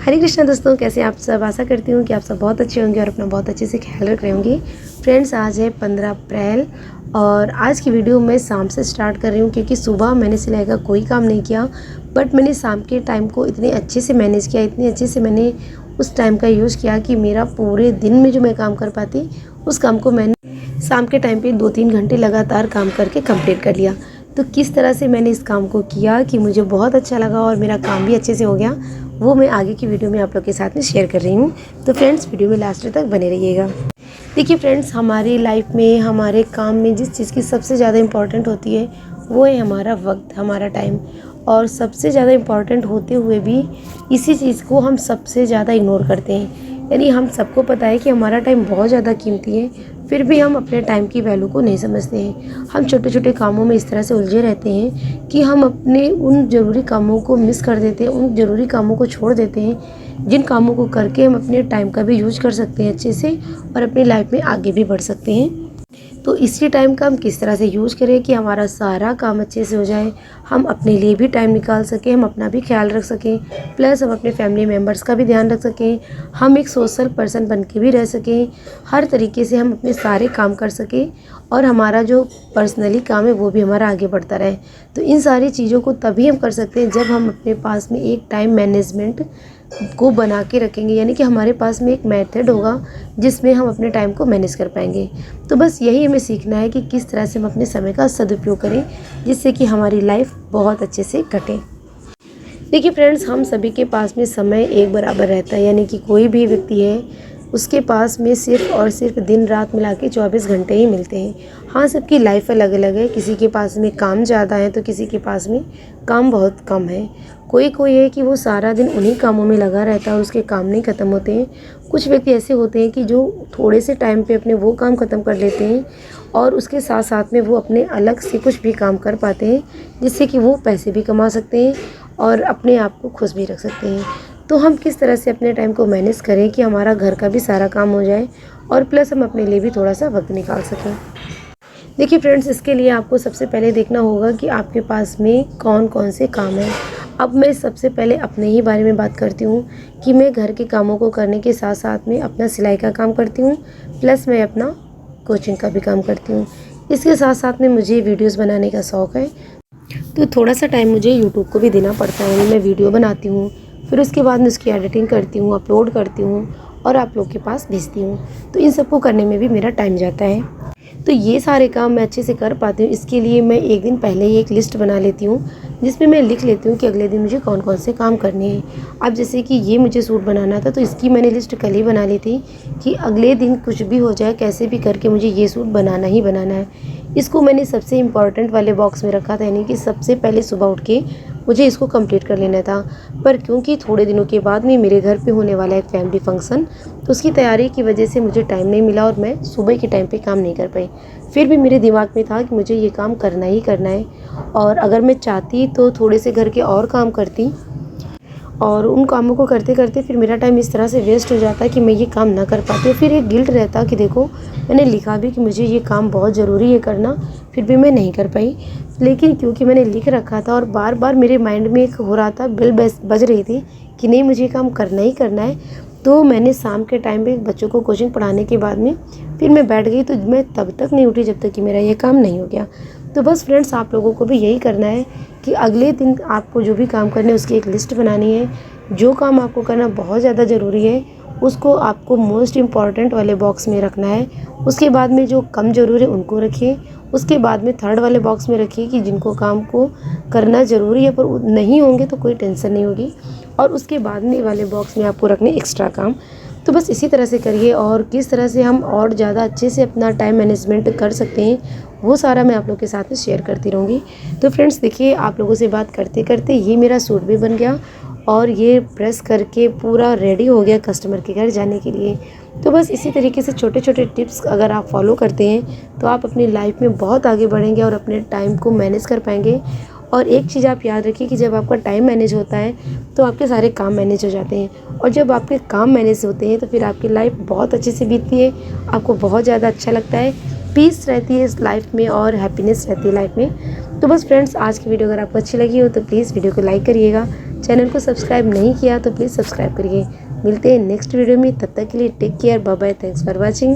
हरे कृष्णा दोस्तों, कैसे आप सब। आशा करती हूँ कि आप सब बहुत अच्छे होंगे और अपना बहुत अच्छे से ख्याल रख रहे होंगे। फ्रेंड्स, आज है 15 अप्रैल और आज की वीडियो मैं शाम से स्टार्ट कर रही हूँ क्योंकि सुबह मैंने सिलाई का कोई काम नहीं किया, बट मैंने शाम के टाइम को इतने अच्छे से मैनेज किया, इतने अच्छे से मैंने उस टाइम का यूज़ किया कि मेरा पूरे दिन में जो मैं काम कर पाती उस काम को मैंने शाम के टाइम पे 2-3 घंटे लगातार काम करके कंप्लीट कर लिया। तो किस तरह से मैंने इस काम को किया कि मुझे बहुत अच्छा लगा और मेरा काम भी अच्छे से हो गया, वो मैं आगे की वीडियो में आप लोग के साथ में शेयर कर रही हूँ। तो फ्रेंड्स, वीडियो में लास्ट तक बने रहिएगा। देखिए फ्रेंड्स, हमारी लाइफ में, हमारे काम में जिस चीज़ की सबसे ज़्यादा इम्पॉर्टेंट होती है वो है हमारा वक्त, हमारा टाइम। और सबसे ज़्यादा इम्पॉर्टेंट होते हुए भी इसी चीज़ को हम सबसे ज़्यादा इग्नोर करते हैं। यानी हम सबको पता है कि हमारा टाइम बहुत ज़्यादा कीमती है, फिर भी हम अपने टाइम की वैल्यू को नहीं समझते हैं। हम छोटे छोटे कामों में इस तरह से उलझे रहते हैं कि हम अपने उन ज़रूरी कामों को मिस कर देते हैं, उन ज़रूरी कामों को छोड़ देते हैं जिन कामों को करके हम अपने टाइम का भी यूज कर सकते हैं अच्छे से और अपनी लाइफ में आगे भी बढ़ सकते हैं। तो इसी टाइम का हम किस तरह से यूज़ करें कि हमारा सारा काम अच्छे से हो जाए, हम अपने लिए भी टाइम निकाल सकें, हम अपना भी ख्याल रख सकें, प्लस हम अपने फैमिली मेम्बर्स का भी ध्यान रख सकें, हम एक सोशल पर्सन बन के भी रह सकें, हर तरीके से हम अपने सारे काम कर सकें और हमारा जो पर्सनली काम है वो भी हमारा आगे बढ़ता रहे। तो इन सारी चीज़ों को तभी हम कर सकते हैं जब हम अपने पास में एक टाइम मैनेजमेंट को बना के रखेंगे, यानी कि हमारे पास में एक मेथड होगा जिसमें हम अपने टाइम को मैनेज कर पाएंगे। तो बस यही हमें सीखना है कि किस तरह से हम अपने समय का सदुपयोग करें जिससे कि हमारी लाइफ बहुत अच्छे से कटे। देखिए फ्रेंड्स, हम सभी के पास में समय एक बराबर रहता है, यानी कि कोई भी व्यक्ति है उसके पास में सिर्फ और सिर्फ दिन रात मिला के 24 घंटे ही मिलते हैं। हाँ, सबकी लाइफ अलग अलग है, किसी के पास में काम ज़्यादा है तो किसी के पास में काम बहुत कम है। कोई है कि वो सारा दिन उन्हीं कामों में लगा रहता है और उसके काम नहीं ख़त्म होते हैं। कुछ व्यक्ति ऐसे होते हैं कि जो थोड़े से टाइम पे अपने वो काम ख़त्म कर लेते हैं और उसके साथ साथ में वो अपने अलग से कुछ भी काम कर पाते हैं जिससे कि वो पैसे भी कमा सकते हैं और अपने आप को खुश भी रख सकते हैं। तो हम किस तरह से अपने टाइम को मैनेज करें कि हमारा घर का भी सारा काम हो जाए और प्लस हम अपने लिए भी थोड़ा सा वक्त निकाल सकें। देखिए फ्रेंड्स, इसके लिए आपको सबसे पहले देखना होगा कि आपके पास में कौन कौन से काम हैं। अब मैं सबसे पहले अपने ही बारे में बात करती हूँ कि मैं घर के कामों को करने के साथ साथ में अपना सिलाई का काम करती हूँ, प्लस मैं अपना कोचिंग का भी काम करती हूँ। इसके साथ साथ में मुझे वीडियोस बनाने का शौक़ है, तो थोड़ा सा टाइम मुझे यूट्यूब को भी देना पड़ता है। यानी मैं वीडियो बनाती हूँ, फिर उसके बाद मैं उसकी एडिटिंग करती हूँ, अपलोड करती हूँ और आप लोग के पास भेजती हूँ। तो इन सबको करने में भी मेरा टाइम जाता है। तो ये सारे काम मैं अच्छे से कर पाती हूँ, इसके लिए मैं एक दिन पहले ही एक लिस्ट बना लेती हूँ जिसमें मैं लिख लेती हूँ कि अगले दिन मुझे कौन कौन से काम करने हैं। अब जैसे कि ये मुझे सूट बनाना था तो इसकी मैंने लिस्ट कल ही बना ली थी कि अगले दिन कुछ भी हो जाए, कैसे भी करके मुझे ये सूट बनाना ही बनाना है। इसको मैंने सबसे इम्पॉर्टेंट वाले बॉक्स में रखा था, यानी कि सबसे पहले सुबह उठ के मुझे इसको कंप्लीट कर लेना था। पर क्योंकि थोड़े दिनों के बाद में मेरे घर पे होने वाला है एक फैमिली फंक्शन, तो उसकी तैयारी की वजह से मुझे टाइम नहीं मिला और मैं सुबह के टाइम पे काम नहीं कर पाई। फिर भी मेरे दिमाग में था कि मुझे ये काम करना ही करना है और अगर मैं चाहती तो थोड़े से घर के और काम करती और उन कामों को करते करते फिर मेरा टाइम इस तरह से वेस्ट हो जाता कि मैं ये काम ना कर पाती। फिर एक गिल्ट रहता कि देखो, मैंने लिखा भी कि मुझे ये काम बहुत ज़रूरी है करना, फिर भी मैं नहीं कर पाई। लेकिन क्योंकि मैंने लिख रखा था और बार बार मेरे माइंड में एक हो रहा था, बेल बज रही थी कि नहीं, मुझे ये काम करना ही करना है, तो मैंने शाम के टाइम पे बच्चों को कोचिंग पढ़ाने के बाद में फिर मैं बैठ गई। तो मैं तब तक नहीं उठी जब तक कि मेरा ये काम नहीं हो गया। तो बस फ्रेंड्स, आप लोगों को भी यही करना है कि अगले दिन आपको जो भी काम करने है उसकी एक लिस्ट बनानी है। जो काम आपको करना बहुत ज़्यादा ज़रूरी है उसको आपको मोस्ट इम्पॉर्टेंट वाले बॉक्स में रखना है। उसके बाद में जो कम ज़रूरी है उनको रखिए। उसके बाद में थर्ड वाले बॉक्स में रखिए कि जिनको काम को करना ज़रूरी है पर नहीं होंगे तो कोई टेंशन नहीं होगी। और उसके बाद में वाले बॉक्स में आपको रखने एक्स्ट्रा काम। तो बस इसी तरह से करिए और किस तरह से हम और ज़्यादा अच्छे से अपना टाइम मैनेजमेंट कर सकते हैं वो सारा मैं आप लोगों के साथ में शेयर करती रहूँगी। तो फ्रेंड्स देखिए, आप लोगों से बात करते करते ये मेरा सूट भी बन गया और ये प्रेस करके पूरा रेडी हो गया कस्टमर के घर जाने के लिए। तो बस इसी तरीके से छोटे छोटे टिप्स अगर आप फॉलो करते हैं तो आप अपनी लाइफ में बहुत आगे बढ़ेंगे और अपने टाइम को मैनेज कर पाएंगे। और एक चीज़ आप याद रखिए कि जब आपका टाइम मैनेज होता है तो आपके सारे काम मैनेज हो जाते हैं और जब आपके काम मैनेज होते हैं तो फिर आपकी लाइफ बहुत अच्छे से बीतती है, आपको बहुत ज़्यादा अच्छा लगता है, पीस रहती है इस लाइफ में और हैप्पीनेस रहती है लाइफ में। तो बस फ्रेंड्स, आज की वीडियो अगर आपको अच्छी लगी हो तो प्लीज़ वीडियो को लाइक करिएगा, चैनल को सब्सक्राइब नहीं किया तो प्लीज़ सब्सक्राइब करिए। मिलते हैं नेक्स्ट वीडियो में, तब तक के लिए take care, bye bye, thanks for watching.